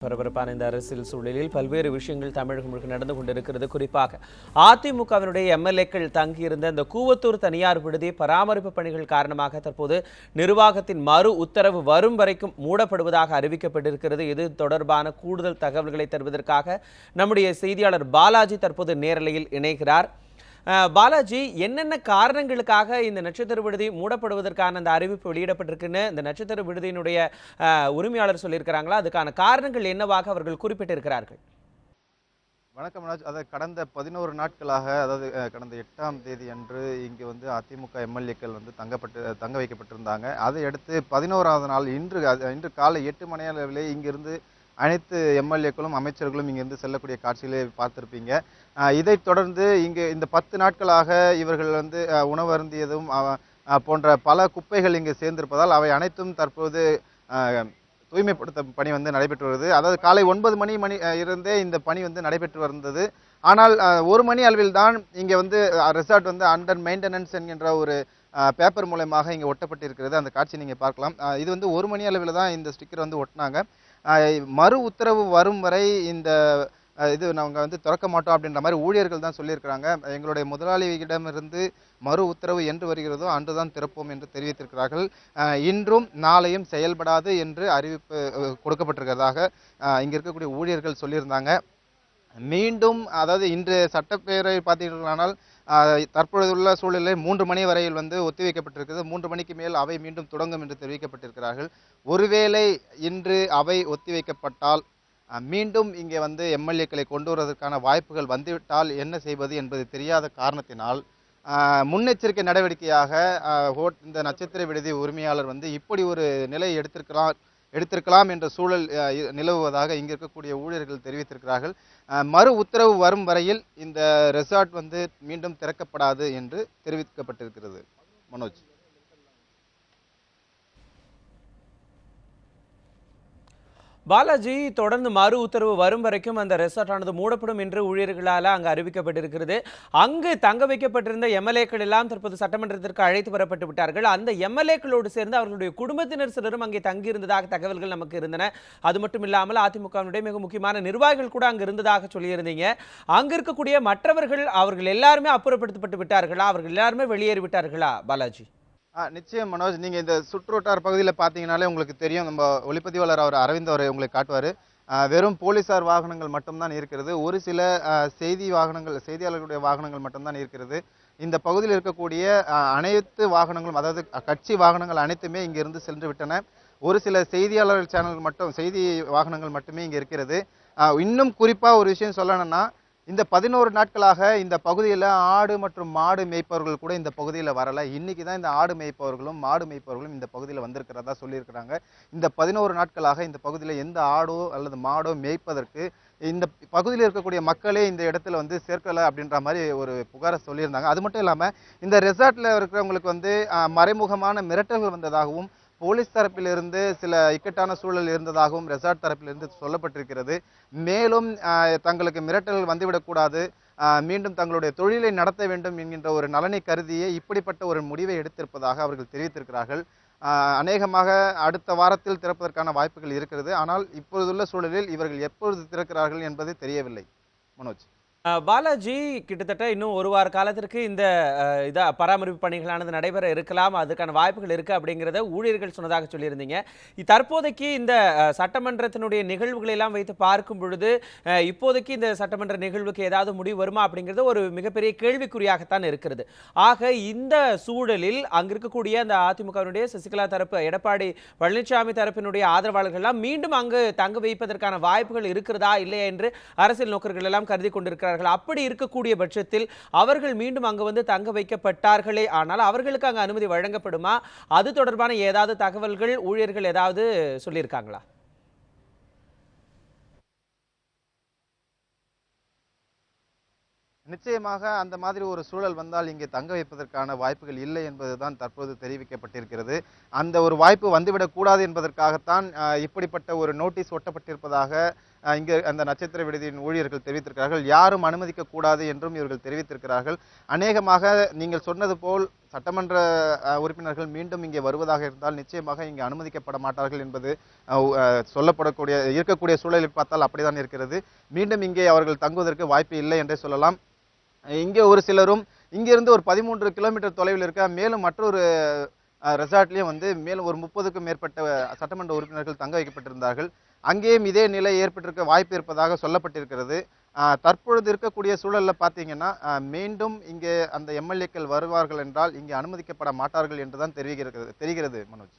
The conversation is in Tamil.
பரபரப்பான இந்த அரசியல் சூழலில் பல்வேறு விஷயங்கள் தமிழகம் முழுக்க நடந்து கொண்டிருக்கிறது. குறிப்பாக அதிமுகவினுடைய எம்எல்ஏக்கள் தங்கியிருந்த இந்த கூவத்தூர் தனியார் விடுதி பராமரிப்பு பணிகள் காரணமாக தற்போது நிர்வாகத்தின் மறு உத்தரவு வரும் வரைக்கும் மூடப்படுவதாக அறிவிக்கப்பட்டிருக்கிறது. இது தொடர்பான கூடுதல் தகவல்களை தருவதற்காக நம்முடைய செய்தியாளர் பாலாஜி தற்போது நேரலையில் இணைகிறார். பாலாஜி, என்னென்ன காரணங்களுக்காக இந்த நட்சத்திர விடுதி மூடப்படுவதற்கான அந்த அறிவிப்பு வெளியிடப்பட்டிருக்குன்னு இந்த நட்சத்திர விடுதியினுடைய உரிமையாளர் சொல்லியிருக்கிறாங்களா? அதுக்கான காரணங்கள் என்னவாக அவர்கள் குறிப்பிட்டிருக்கிறார்கள்? வணக்கம் மனோஜ். கடந்த 11 நாட்களாக, அதாவது கடந்த 8ஆம் தேதி அன்று இங்கு அதிமுக எம்எல்ஏக்கள் தங்க வைக்கப்பட்டிருந்தாங்க. அதை அடுத்து 11வது நாள் இன்று காலை 8 மணி அளவிலே இங்கிருந்து அனைத்து எம்எல்ஏக்களும் அமைச்சர்களும் இங்கிருந்து செல்லக்கூடிய காட்சிகளை பார்த்திருப்பீங்க. இதைத் தொடர்ந்து இங்கு இந்த 10 நாட்களாக இவர்கள் உணவு அருந்தியதும் போன்ற பல குப்பைகள் இங்கு சேர்ந்திருப்பதால் அவை அனைத்தும் தற்போது தூய்மைப்படுத்த பணி நடைபெற்று வருது. அதாவது காலை 9 மணி இருந்தே இந்த பணி நடைபெற்று வந்தது. ஆனால் 1 மணி அளவில் தான் இங்கே ரிசார்ட் அண்டர் மெயின்டெனன்ஸ் என்கின்ற ஒரு பேப்பர் மூலமாக இங்கே ஒட்டப்பட்டிருக்கிறது. அந்த காட்சி நீங்கள் பார்க்கலாம். இது 1 மணி அளவில் தான் இந்த ஸ்டிக்கர் ஒட்டினாங்க. மறு உத்தரவு வரும் வரை இந்த இது நாங்கள் திறக்க மாட்டோம் அப்படின்ற மாதிரி ஊழியர்கள் தான் சொல்லியிருக்கிறாங்க. எங்களுடைய முதலாளியிடமிருந்து மறு உத்தரவு என்று வருகிறதோ அன்றுதான் திறப்போம் என்று தெரிவித்திருக்கிறார்கள். இன்றும் நாளையும் செயல்படாது என்று அறிவிப்பு கொடுக்கப்பட்டிருக்கிறதாக இங்கே இருக்கக்கூடிய ஊழியர்கள் சொல்லியிருந்தாங்க. மீண்டும், அதாவது இன்று சட்டப்பேரவை பார்த்தீர்களானால் தற்பொழுதுள்ள சூழலில் 3 மணி வரையில் ஒத்திவைக்கப்பட்டிருக்கிறது. 3 மணிக்கு மேல் அவை மீண்டும் தொடங்கும் என்று தெரிவிக்கப்பட்டிருக்கிறார்கள். ஒருவேளை இன்று அவை ஒத்திவைக்கப்பட்டால் மீண்டும் இங்கே எம்எல்ஏக்களை கொண்டு வருவதற்கான வாய்ப்புகள் வந்துவிட்டால் என்ன செய்வது என்பது தெரியாத காரணத்தினால் முன்னெச்சரிக்கை நடவடிக்கையாக இந்த நட்சத்திர விடுதி உரிமையாளர் இப்படி ஒரு நிலை எடுத்திருக்கலாம் என்ற சூழல் நிலவுவதாக இங்கே இருக்கக்கூடிய ஊழியர்கள் தெரிவித்திருக்கிறார்கள். மறு உத்தரவு வரும் வரையில் இந்த ரெசார்ட் மீண்டும் திறக்கப்படாது என்று தெரிவிக்கப்பட்டிருக்கிறது. மனோஜ். பாலாஜி, தொடர்ந்து மறு உத்தரவு வரும் வரைக்கும் அந்த ரெசார்ட் ஆனது மூடப்படும் என்று ஊழியர்களால் அங்கு அறிவிக்கப்பட்டிருக்கிறது. அங்கு தங்க வைக்கப்பட்டிருந்த எம்எல்ஏக்கள் எல்லாம் தற்போது சட்டமன்றத்திற்கு அழைத்து வரப்பட்டு விட்டார்கள். அந்த எம்எல்ஏக்களோடு சேர்ந்து அவர்களுடைய குடும்பத்தினர் சிலரும் அங்கே தங்கியிருந்ததாக தகவல்கள் நமக்கு இருந்தன. அது மட்டும் இல்லாமல் அதிமுகவினுடைய மிக முக்கியமான நிர்வாகிகள் கூட அங்கு இருந்ததாக சொல்லியிருந்தீங்க. அங்கு இருக்கக்கூடிய மற்றவர்கள், அவர்கள் எல்லாருமே அப்புறப்படுத்தப்பட்டு விட்டார்களா? அவர்கள் எல்லாருமே வெளியேறி விட்டார்களா பாலாஜி? நிச்சயம் மனோஜ். நீங்கள் இந்த சுற்றுவட்டார பகுதியில் பார்த்தீங்கன்னாலே உங்களுக்கு தெரியும். நம்ம ஒளிப்பதிவாளர் அரவிந்த் அவரை உங்களுக்கு காட்டுவார். வெறும் போலீசார் வாகனங்கள் மட்டும்தான் இருக்கிறது. ஒரு சில செய்தியாளர்களுடைய வாகனங்கள் மட்டும்தான் இருக்கிறது. இந்த பகுதியில் இருக்கக்கூடிய அனைத்து வாகனங்களும், அதாவது கட்சி வாகனங்கள் அனைத்துமே இங்கிருந்து சென்று விட்டன. ஒரு சில செய்தியாளர்கள் செய்தி வாகனங்கள் மட்டுமே இங்கே இருக்கிறது. இன்னும் குறிப்பாக ஒரு விஷயம் சொல்லணும்னா, இந்த 11 நாட்களாக இந்த பகுதியில் ஆடு மற்றும் மாடு மேய்ப்பவர்கள் கூட இந்த பகுதியில் வரலை. இன்னைக்கு தான் இந்த ஆடு மேய்ப்பவர்களும் மாடு மேய்ப்பவர்களும் இந்த பகுதியில் வந்திருக்கிறதா சொல்லியிருக்கிறாங்க. இந்த 11 நாட்களாக இந்த பகுதியில் எந்த ஆடோ அல்லது மாடோ மேய்ப்பதற்கு இந்த பகுதியில் இருக்கக்கூடிய மக்களே இந்த இடத்துல சேர்க்கலை அப்படின்ற மாதிரி ஒரு புகாரை சொல்லியிருந்தாங்க. அது மட்டும் இல்லாமல் இந்த ரெசார்ட்டில் இருக்கிறவங்களுக்கு மறைமுகமான மிரட்டல்கள் வந்ததாகவும், போலீஸ் தரப்பிலிருந்து சில இக்கட்டான சூழல் இருந்ததாகவும் ரெசார்ட் தரப்பிலிருந்து சொல்லப்பட்டிருக்கிறது. மேலும் தங்களுக்கு மிரட்டல்கள் வந்துவிடக்கூடாது, மீண்டும் தங்களுடைய தொழிலை நடத்த வேண்டும் என்கின்ற ஒரு நலனை கருதியே இப்படிப்பட்ட ஒரு முடிவை எடுத்திருப்பதாக அவர்கள் தெரிவித்திருக்கிறார்கள். அநேகமாக அடுத்த வாரத்தில் திறப்பதற்கான வாய்ப்புகள் இருக்கிறது. ஆனால் இப்பொழுதுள்ள சூழலில் இவர்கள் எப்பொழுது திறக்கிறார்கள் என்பது தெரியவில்லை. மனோஜ். பாலாஜி, கிட்டத்தட்ட இன்னும் 1 வார காலத்திற்கு இந்த பராமரிப்பு பணிகளானது நடைபெற இருக்கலாம், அதுக்கான வாய்ப்புகள் இருக்கு அப்படிங்கிறத ஊழியர்கள் சொன்னதாக சொல்லியிருந்தீங்க. தற்போதைக்கு இந்த சட்டமன்றத்தினுடைய நிகழ்வுகளை எல்லாம் வைத்து பார்க்கும் பொழுது இப்போதைக்கு இந்த சட்டமன்ற நிகழ்வுக்கு ஏதாவது முடிவு வருமா அப்படிங்கிறது ஒரு மிகப்பெரிய கேள்விக்குறியாகத்தான் இருக்கிறது. ஆக இந்த சூழலில் அங்கு இருக்கக்கூடிய அந்த அதிமுகவினுடைய சசிகலா தரப்பு, எடப்பாடி பழனிசாமி தரப்பினுடைய ஆதரவாளர்கள் எல்லாம் மீண்டும் அங்கு தங்க வைப்பதற்கான வாய்ப்புகள் இருக்கிறதா இல்லையா என்று அரசியல் நோக்கர்கள் எல்லாம் கருதி கொண்டிருக்கிறார்கள். அப்படி இருக்கக்கூடிய பட்சத்தில் அவர்கள் மீண்டும் அங்கு தங்க வைக்கப்பட்டார்களே ஆனால் அவர்களுக்கு அங்கு அனுமதி வழங்கப்படுமா? அது தொடர்பான ஏதாவது தகவல்கள் ஊழியர்கள் ஏதாவது சொல்லியிருக்காங்களா? நிச்சயமாக அந்த மாதிரி ஒரு சூழல் வந்தால் இங்கே தங்க வைப்பதற்கான வாய்ப்புகள் இல்லை என்பதுதான் தற்போது தெரிவிக்கப்பட்டிருக்கிறது. அந்த ஒரு வாய்ப்பு வந்துவிடக்கூடாது என்பதற்காகத்தான் இப்படிப்பட்ட ஒரு நோட்டீஸ் ஒட்டப்பட்டிருப்பதாக இங்கே அந்த நட்சத்திர விடுதியின் ஊழியர்கள் தெரிவித்திருக்கிறார்கள். யாரும் அனுமதிக்க கூடாது என்றும் இவர்கள் தெரிவித்திருக்கிறார்கள். அநேகமாக நீங்கள் சொன்னது போல் சட்டமன்ற உறுப்பினர்கள் மீண்டும் இங்கே வருவதாக இருந்தால் நிச்சயமாக இங்கே அனுமதிக்கப்பட மாட்டார்கள் என்பது சொல்லப்படக்கூடிய இருக்கக்கூடிய சூழலில் பார்த்தால் அப்படிதான் இருக்கிறது. மீண்டும் இங்கே அவர்கள் தங்குவதற்கு வாய்ப்பு இல்லை என்றே சொல்லலாம். இங்கே ஒரு சிலரும் இங்கிருந்து ஒரு 13 கிலோமீட்டர் தொலைவில் இருக்க மேலும் மற்றொரு ரெசார்ட்லேயும் வந்து மேலும் ஒரு 30க்கும் மேற்பட்ட சட்டமன்ற உறுப்பினர்கள் தங்க வைக்கப்பட்டிருந்தார்கள். அங்கேயும் இதே நிலை ஏற்பட்டிருக்க வாய்ப்பு இருப்பதாக சொல்லப்பட்டிருக்கிறது. தற்பொழுது இருக்கக்கூடிய சூழலில் பார்த்தீங்கன்னா மீண்டும் இங்கே அந்த எம்எல்ஏக்கள் வருவார்கள் என்றால் இங்கே அனுமதிக்கப்பட மாட்டார்கள் என்றுதான் தெரிகிறது மனோஜ்.